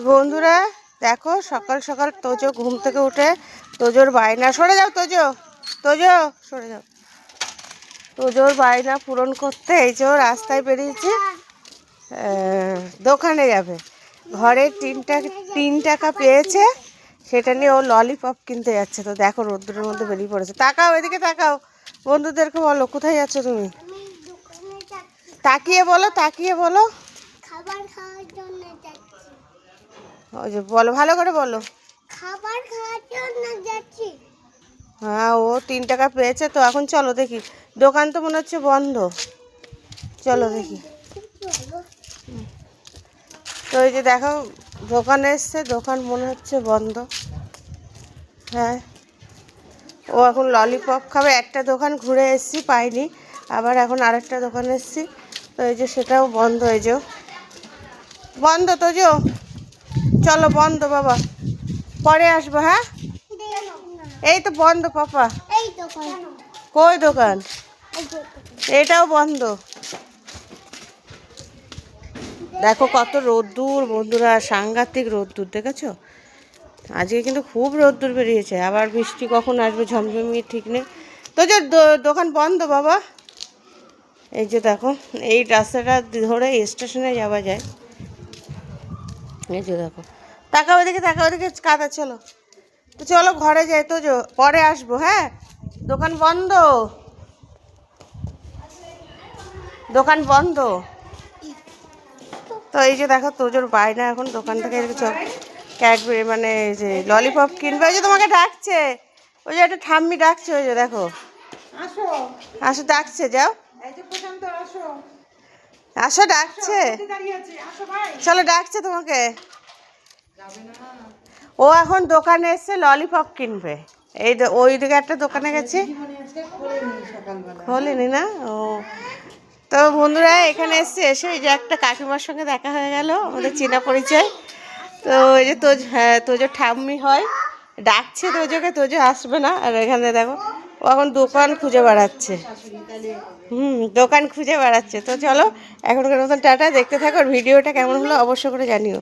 বন্ধুরা দেখো সকাল সকাল তোজো ঘুম থেকে উঠে তোজোর বায়না সরে যাও তোজো সরে যাও তোজোর বায়না পূরণ করতে এই যে রাস্তায় বেরিয়েছে দোকানে যাবে। ঘরে 3 টাকা পেয়েছে, সেটা নিয়ে ও ললিপপ কিনতে যাচ্ছে। তো দেখো রোদ্দুরের মধ্যে বেরিয়ে পড়েছে। তাকাও এদিকে তাকাও, বন্ধুদেরকে বলো কোথায় যাচ্ছ তুমি। তাকিয়ে বলো খাবার খাওয়ার জন্য যাচ্ছি। ওই যে বলো, ভালো করে বলো। খাবার খাওয়ার জন্য যাচ্ছি। হ্যাঁ, ও 3 টাকা পেয়েছে তো এখন চলো দেখি। দোকান তো মনে হচ্ছে বন্ধ, চলো দেখি। তো এই যে দেখো দোকানে এসছে, দোকান মনে হচ্ছে বন্ধ। হ্যাঁ, ও এখন ললিপপ খাবে। একটা দোকান ঘুরে এসছি, পাইনি, আবার এখন আরেকটা দোকানে এসছি। তো এই যে সেটাও বন্ধ, এই যে বন্ধ। তো যে চলো বন্ধ বাবা, পরে আসবো। হ্যাঁ, এই তো বন্ধ পাপা। কই দোকান? এটাও বন্ধ। দেখো কত রোদ্দুর বন্ধুরা, সাংঘাতিক রোদ্দুর দেখেছো। আজকে কিন্তু খুব রোদ্দুর বেরিয়েছে, আবার বৃষ্টি কখন আসবে ঝমঝমিয়ে ঠিক নেই। তো যে দোকান বন্ধ বাবা। এই যে দেখো এই রাস্তাটা ধরে স্টেশনে যাওয়া যায়। এই যে দেখো, তাকাও ওদিকে কাদা। চলো তো চলো ঘরে যাই, তো পরে আসবো। হ্যাঁ, দোকান বন্ধ, দোকান বন্ধ। তো এই যে দেখো তোজোর বায়না এখন দোকান থেকে ক্যাডবেরি মানে যে ললিপপ কিনবে। ওই যে তোমাকে ডাকছে, ওই যে একটা ঠাম্মি ডাকছে, ওই যে দেখো আসো ডাকছে, যাও আসো ডাকছে, চলো ডাকছে তোমাকে। ও এখন দোকানে এসছে ললিপপ কিনবে। এই ওই দিকে একটা দোকানে গেছে, খোলেনি না ও। তো বন্ধুরা এখানে এসছে, এসে এই যে একটা কাকিমার সঙ্গে দেখা হয়ে গেল, আমাদের চেনা পরিচয়। তো ওই যে তোজো ঠাম্মি হয়, ডাকছে তোজোকে, তোজো আসবে না। আর এখানে দেখো ও এখন দোকান খুঁজে বেড়াচ্ছে। দোকান খুঁজে বেড়াচ্ছে। তো চলো এখনকার মতন টাটা, দেখতে থাকো। ভিডিওটা কেমন হলো অবশ্য করে জানিও।